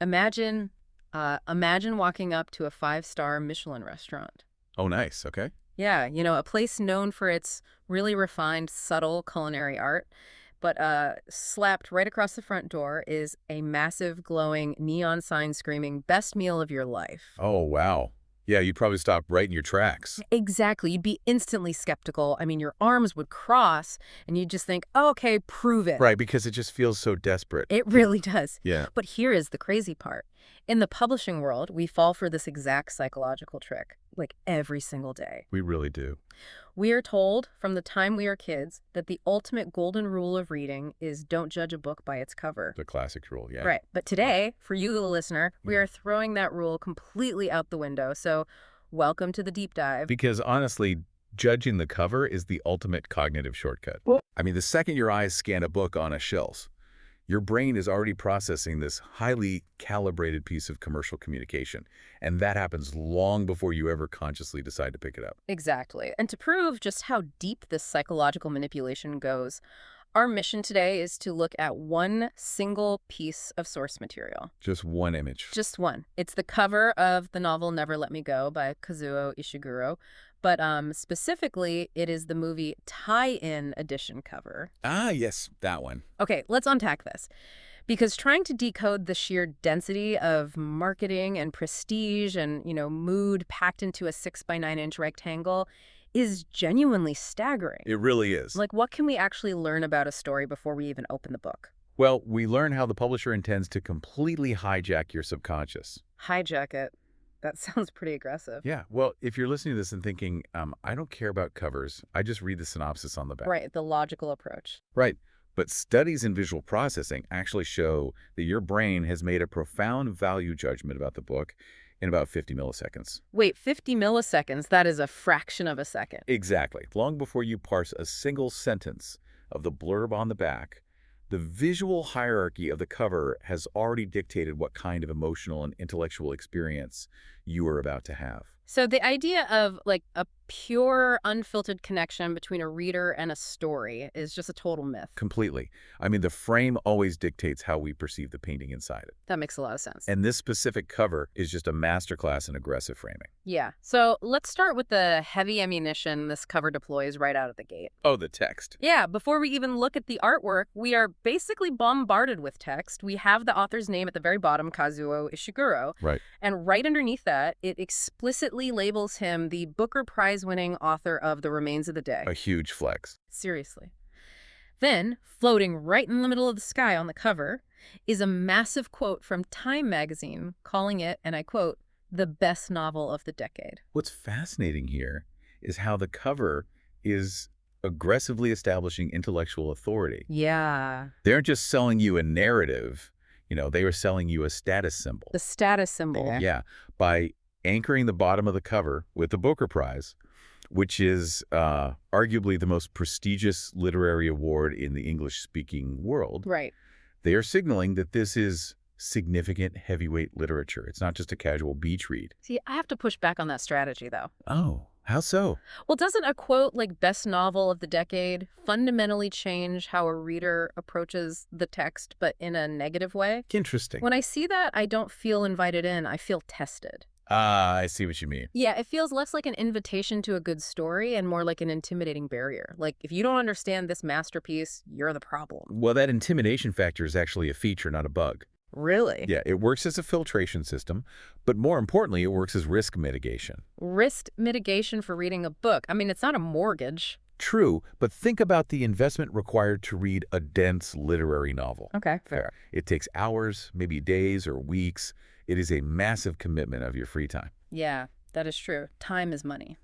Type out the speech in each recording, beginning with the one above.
Imagine, imagine walking up to a five-star Michelin restaurant. Oh, nice. Okay. Yeah, a place known for its really refined, subtle culinary art. But slapped right across the front door is a massive, glowing neon sign screaming, "Best meal of your life." Oh, wow. Yeah, you'd probably stop right in your tracks. Exactly. You'd be instantly skeptical. I mean, your arms would cross, and you'd just think, oh, okay, prove it. Right, because it just feels so desperate. It really does. Yeah, But here is the crazy part. In the publishing world, we fall for this exact psychological trick, like every single day. we really do. We are told from the time we are kids that the ultimate golden rule of reading is don't judge a book by its cover. The classic rule, yeah. Right. But today, for you, the listener, we are throwing that rule completely out the window. So welcome to the deep dive. Because honestly, judging the cover is the ultimate cognitive shortcut. I mean, the second your eyes scan a book on a shelf, your brain is already processing this highly calibrated piece of commercial communication, and that happens long before you ever consciously decide to pick it up. Exactly. And to prove just how deep this psychological manipulation goes, our mission today is to look at one single piece of source material. Just one image. Just one. It's the cover of the novel Never Let Me Go by Kazuo Ishiguro. But specifically, it is the movie tie-in edition cover. Ah, yes, that one. Okay, let's unpack this. Because trying to decode the sheer density of marketing and prestige and, mood packed into a 6 by 9 inch rectangle is genuinely staggering. It really is. Like, what can we actually learn about a story before we even open the book? Well, we learn how the publisher intends to completely hijack your subconscious. Hijack it. That sounds pretty aggressive. Yeah, well, if you're listening to this and thinking, I don't care about covers, I just read the synopsis on the back. Right, the logical approach. Right. But studies in visual processing actually show that your brain has made a profound value judgment about the book in about 50 milliseconds. Wait, 50 milliseconds? That is a fraction of a second. Exactly. Long before you parse a single sentence of the blurb on the back, the visual hierarchy of the cover has already dictated what kind of emotional and intellectual experience you are about to have. So the idea of like a pure, unfiltered connection between a reader and a story is just a total myth. Completely. I mean, the frame always dictates how we perceive the painting inside it. That makes a lot of sense. And this specific cover is just a masterclass in aggressive framing. Yeah. So let's start with the heavy ammunition this cover deploys right out of the gate. Oh, the text. Yeah, before we even look at the artwork, we are basically bombarded with text. We have the author's name at the very bottom, Kazuo Ishiguro. Right. And right underneath that, it explicitly labels him the Booker Prize-winning author of The Remains of the Day. A huge flex. Seriously. Then, floating right in the middle of the sky on the cover, is a massive quote from Time magazine calling it, and I quote, the best novel of the decade. What's fascinating here is how the cover is aggressively establishing intellectual authority. Yeah. They aren't just selling you a narrative, they are selling you a status symbol. The status symbol. Yeah, by anchoring the bottom of the cover with the Booker Prize, which is arguably the most prestigious literary award in the English-speaking world. Right. They are signaling that this is significant heavyweight literature. It's not just a casual beach read. See, I have to push back on that strategy, though. Oh, how so? Well, doesn't a quote like best novel of the decade fundamentally change how a reader approaches the text, but in a negative way? Interesting. When I see that, I don't feel invited in. I feel tested. Ah, I see what you mean. Yeah, it feels less like an invitation to a good story and more like an intimidating barrier. Like, if you don't understand this masterpiece, you're the problem. Well, that intimidation factor is actually a feature, not a bug. Really? Yeah, it works as a filtration system, but more importantly, it works as risk mitigation. Risk mitigation for reading a book. I mean, it's not a mortgage. True, but think about the investment required to read a dense literary novel. Okay, fair. It takes hours, maybe days or weeks. It is a massive commitment of your free time. Yeah, that is true. Time is money.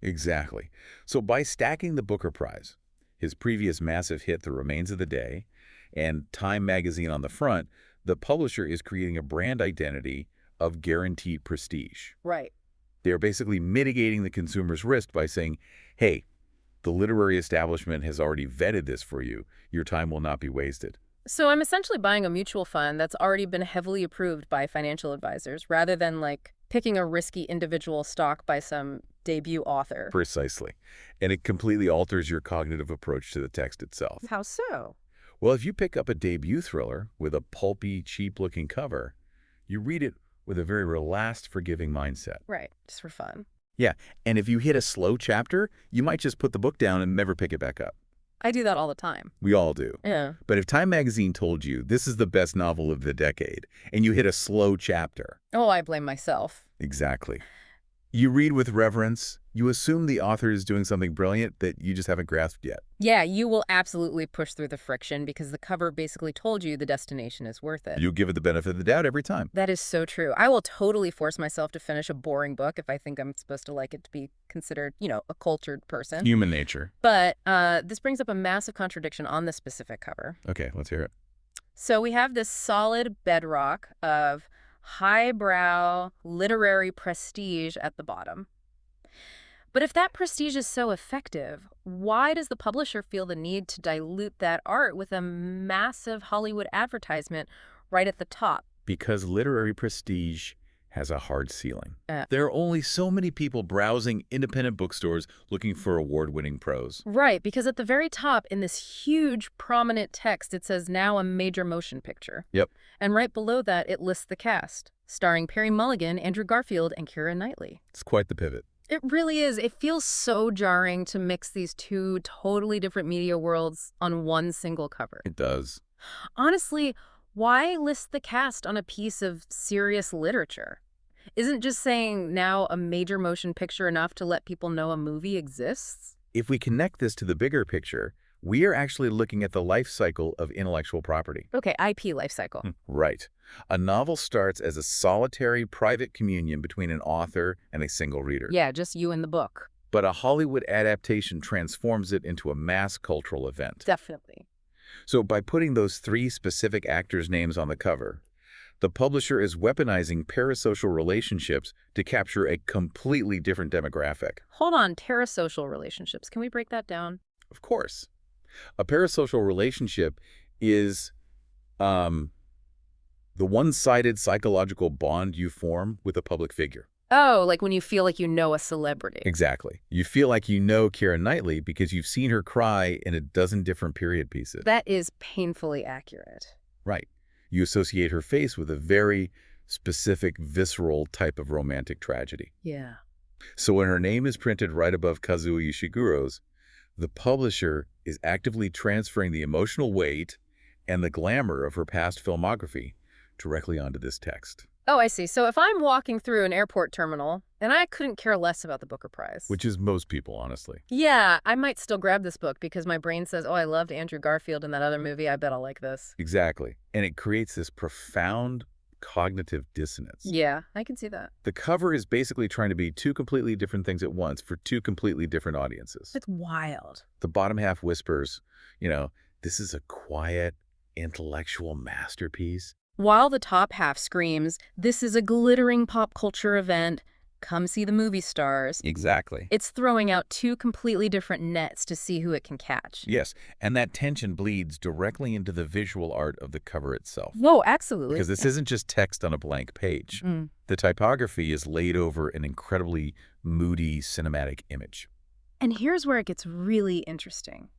Exactly. So by stacking the Booker Prize, his previous massive hit, The Remains of the Day, and Time magazine on the front, the publisher is creating a brand identity of guaranteed prestige. Right. They're basically mitigating the consumer's risk by saying, hey, the literary establishment has already vetted this for you. Your time will not be wasted. So I'm essentially buying a mutual fund that's already been heavily approved by financial advisors rather than like picking a risky individual stock by some debut author. Precisely. And it completely alters your cognitive approach to the text itself. How so? Well, if you pick up a debut thriller with a pulpy, cheap-looking cover, You read it with a very relaxed, forgiving mindset. Right, just for fun. Yeah, and if you hit a slow chapter, you might just put the book down and never pick it back up. I do that all the time. We all do. Yeah. But if Time magazine told you this is the best novel of the decade, and you hit a slow chapter. Oh, I blame myself. Exactly. You read with reverence, you assume the author is doing something brilliant that you just haven't grasped yet. Yeah, you will absolutely push through the friction because the cover basically told you the destination is worth it. You give it the benefit of the doubt every time. That is so true. I will totally force myself to finish a boring book if I think I'm supposed to like it to be considered, a cultured person. Human nature. But this brings up a massive contradiction on this specific cover. Okay, let's hear it. So we have this solid bedrock of highbrow literary prestige at the bottom. But if that prestige is so effective, why does the publisher feel the need to dilute that art with a massive Hollywood advertisement right at the top? Because literary prestige has a hard ceiling. There are only so many people browsing independent bookstores looking for award-winning prose. Right, because at the very top in this huge prominent text, it says now a major motion picture. Yep. And right below that, it lists the cast, starring Perry Mulligan, Andrew Garfield, and Keira Knightley. It's quite the pivot. It really is. It feels so jarring to mix these two totally different media worlds on one single cover. It does. Honestly, why list the cast on a piece of serious literature? Isn't just saying now a major motion picture enough to let people know a movie exists? If we connect this to the bigger picture, we are actually looking at the life cycle of intellectual property. Okay, IP life cycle. Right. A novel starts as a solitary private communion between an author and a single reader. Yeah, just you and the book. But a Hollywood adaptation transforms it into a mass cultural event. Definitely. So by putting those 3 specific actors' names on the cover, the publisher is weaponizing parasocial relationships to capture a completely different demographic. Hold on, parasocial relationships. Can we break that down? Of course. A parasocial relationship is the one-sided psychological bond you form with a public figure. Oh, like when you feel like you know a celebrity. Exactly. You feel like you know Keira Knightley because you've seen her cry in a dozen different period pieces. That is painfully accurate. Right. You associate her face with a very specific, visceral type of romantic tragedy. Yeah. So when her name is printed right above Kazuo Ishiguro's, the publisher is actively transferring the emotional weight and the glamour of her past filmography directly onto this text. Oh, I see. So if I'm walking through an airport terminal, and I couldn't care less about the Booker Prize. Which is most people, honestly. Yeah, I might still grab this book because my brain says, oh, I loved Andrew Garfield in that other movie. I bet I'll like this. Exactly. And it creates this profound cognitive dissonance. Yeah, I can see that. The cover is basically trying to be 2 completely different things at once for 2 completely different audiences. It's wild. The bottom half whispers, this is a quiet, intellectual masterpiece. While the top half screams, this is a glittering pop culture event. Come see the movie stars. Exactly. It's throwing out 2 completely different nets to see who it can catch. Yes, and that tension bleeds directly into the visual art of the cover itself. Whoa, absolutely. Because this isn't just text on a blank page. The typography is laid over an incredibly moody cinematic image. And here's where it gets really interesting.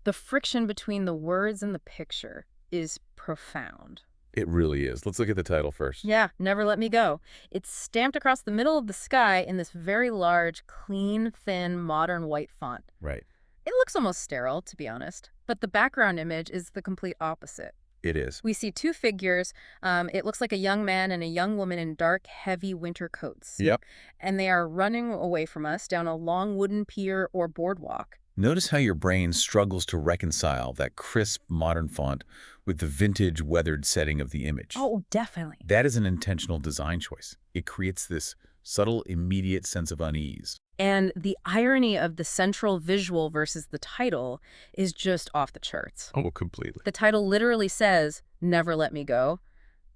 The friction between the words and the picture is profound. It really is. Let's look at the title first. Yeah, Never Let Me Go. It's stamped across the middle of the sky in this very large, clean, thin, modern white font. Right. It looks almost sterile, to be honest, but the background image is the complete opposite. It is. We see 2 figures. It looks like a young man and a young woman in dark, heavy winter coats. Yep. And they are running away from us down a long wooden pier or boardwalk. Notice how your brain struggles to reconcile that crisp, modern font with the vintage, weathered setting of the image. Oh, definitely. That is an intentional design choice. It creates this subtle, immediate sense of unease. And the irony of the central visual versus the title is just off the charts. Oh, completely. The title literally says, Never Let Me Go.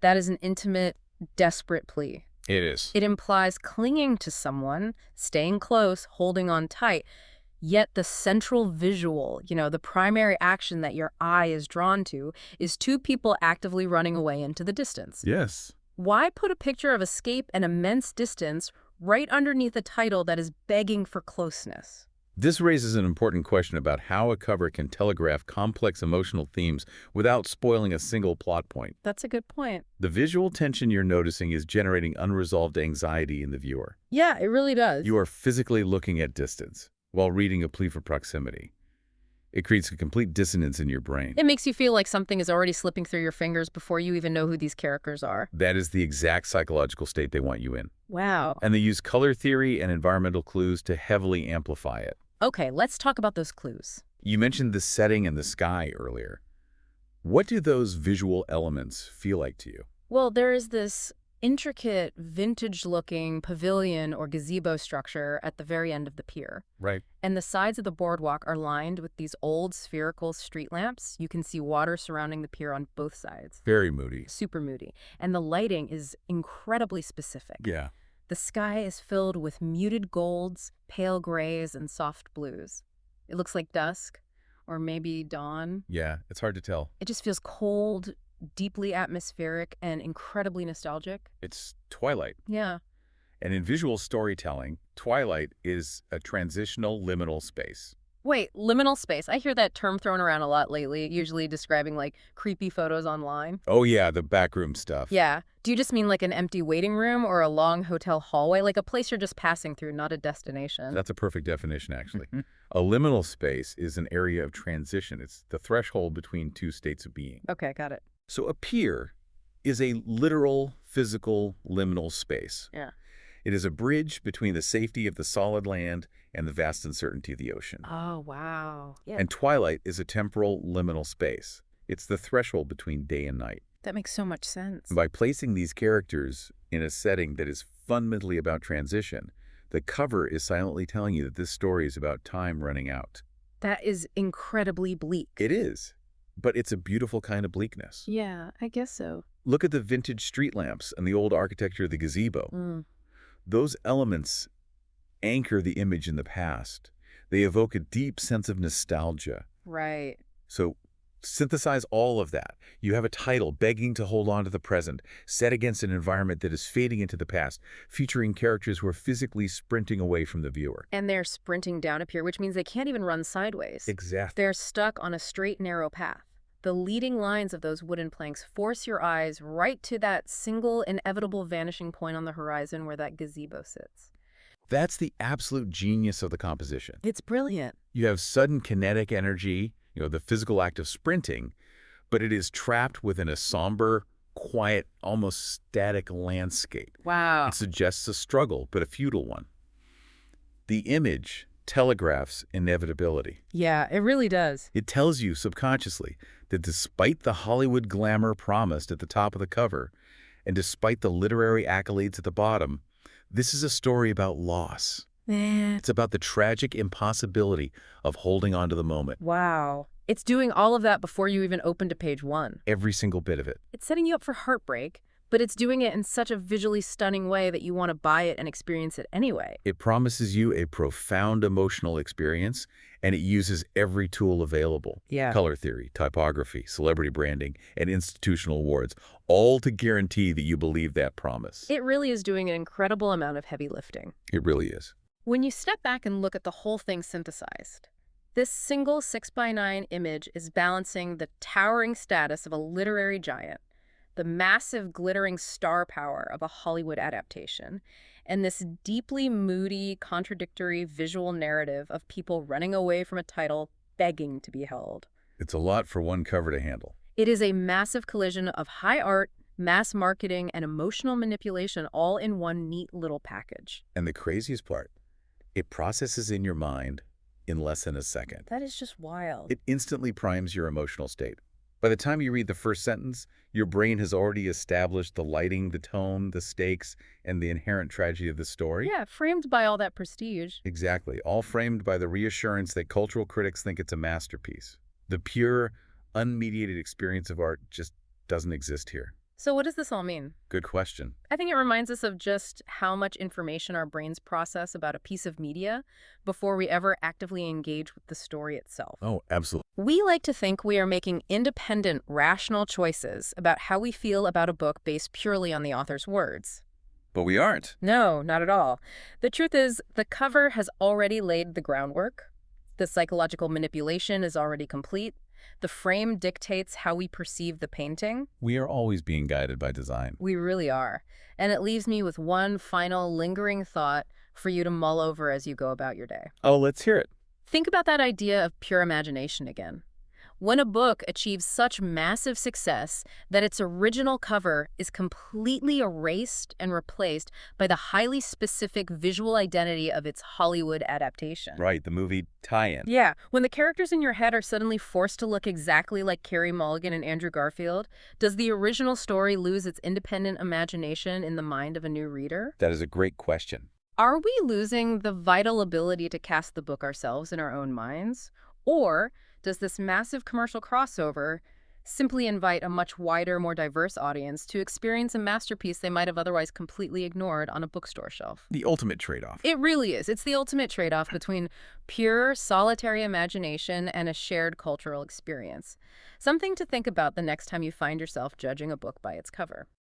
That is an intimate, desperate plea. It is. It implies clinging to someone, staying close, holding on tight. Yet the central visual, the primary action that your eye is drawn to, is 2 people actively running away into the distance. Yes. Why put a picture of escape and immense distance right underneath a title that is begging for closeness? This raises an important question about how a cover can telegraph complex emotional themes without spoiling a single plot point. That's a good point. The visual tension you're noticing is generating unresolved anxiety in the viewer. Yeah, it really does. You are physically looking at distance while reading a plea for proximity. It creates a complete dissonance in your brain. It makes you feel like something is already slipping through your fingers before you even know who these characters are. That is the exact psychological state they want you in. Wow. And they use color theory and environmental clues to heavily amplify it. Okay, let's talk about those clues. You mentioned the setting and the sky earlier. What do those visual elements feel like to you? Well, there is this intricate, vintage-looking pavilion or gazebo structure at the very end of the pier. Right. And the sides of the boardwalk are lined with these old spherical street lamps. You can see water surrounding the pier on both sides. Very moody. Super moody. And the lighting is incredibly specific. Yeah. The sky is filled with muted golds, pale grays, and soft blues. It looks like dusk, or maybe dawn. Yeah, it's hard to tell. It just feels cold, deeply atmospheric, and incredibly nostalgic. It's twilight. Yeah. And in visual storytelling, twilight is a transitional liminal space. Wait, liminal space. I hear that term thrown around a lot lately, usually describing like creepy photos online. Oh yeah, the backroom stuff. Yeah. Do you just mean like an empty waiting room or a long hotel hallway, like a place you're just passing through, not a destination? That's a perfect definition, actually. A liminal space is an area of transition. It's the threshold between two states of being. Okay, got it. So a pier is a literal, physical, liminal space. Yeah. It is a bridge between the safety of the solid land and the vast uncertainty of the ocean. Oh, wow. Yeah. And twilight is a temporal, liminal space. It's the threshold between day and night. That makes so much sense. And by placing these characters in a setting that is fundamentally about transition, the cover is silently telling you that this story is about time running out. That is incredibly bleak. It is, but it's a beautiful kind of bleakness. Yeah, I guess so. Look at the vintage street lamps and the old architecture of the gazebo. Those elements anchor the image in the past. They evoke a deep sense of nostalgia. Right. So synthesize all of that. You have a title begging to hold on to the present, set against an environment that is fading into the past, featuring characters who are physically sprinting away from the viewer. And they're sprinting down a pier, which means they can't even run sideways. Exactly. They're stuck on a straight, narrow path. The leading lines of those wooden planks force your eyes right to that single, inevitable vanishing point on the horizon where that gazebo sits. That's the absolute genius of the composition. It's brilliant. You have sudden kinetic energy, the physical act of sprinting, but it is trapped within a somber, quiet, almost static landscape. Wow. It suggests a struggle, but a futile one. The image telegraphs inevitability. Yeah, it really does. It tells you subconsciously that despite the Hollywood glamour promised at the top of the cover, and despite the literary accolades at the bottom, this is a story about loss. It's about the tragic impossibility of holding on to the moment. Wow. It's doing all of that before you even open to page one. Every single bit of it. It's setting you up for heartbreak, but it's doing it in such a visually stunning way that you want to buy it and experience it anyway. It promises you a profound emotional experience, and it uses every tool available. Yeah. Color theory, typography, celebrity branding, and institutional awards, all to guarantee that you believe that promise. It really is doing an incredible amount of heavy lifting. It really is. When you step back and look at the whole thing synthesized, this single 6x9 image is balancing the towering status of a literary giant, the massive glittering star power of a Hollywood adaptation, and this deeply moody, contradictory visual narrative of people running away from a title begging to be held. It's a lot for one cover to handle. It is a massive collision of high art, mass marketing, and emotional manipulation all in one neat little package. And the craziest part, it processes in your mind in less than a second. That is just wild. It instantly primes your emotional state. By the time you read the first sentence, your brain has already established the lighting, the tone, the stakes, and the inherent tragedy of the story. Yeah, framed by all that prestige. Exactly, all framed by the reassurance that cultural critics think it's a masterpiece. The pure, unmediated experience of art just doesn't exist here. So what does this all mean? Good question. I think it reminds us of just how much information our brains process about a piece of media before we ever actively engage with the story itself. Oh, absolutely. We like to think we are making independent, rational choices about how we feel about a book based purely on the author's words. But we aren't. No, not at all. The truth is, the cover has already laid the groundwork. The psychological manipulation is already complete. The frame dictates how we perceive the painting. We are always being guided by design. We really are. And it leaves me with one final lingering thought for you to mull over as you go about your day. Oh, let's hear it. Think about that idea of pure imagination again. When a book achieves such massive success that its original cover is completely erased and replaced by the highly specific visual identity of its Hollywood adaptation. Right, the movie tie-in. Yeah, when the characters in your head are suddenly forced to look exactly like Carey Mulligan and Andrew Garfield, does the original story lose its independent imagination in the mind of a new reader? That is a great question. Are we losing the vital ability to cast the book ourselves in our own minds? Or does this massive commercial crossover simply invite a much wider, more diverse audience to experience a masterpiece they might have otherwise completely ignored on a bookstore shelf? The ultimate trade-off. It really is. It's the ultimate trade-off between pure, solitary imagination and a shared cultural experience. Something to think about the next time you find yourself judging a book by its cover.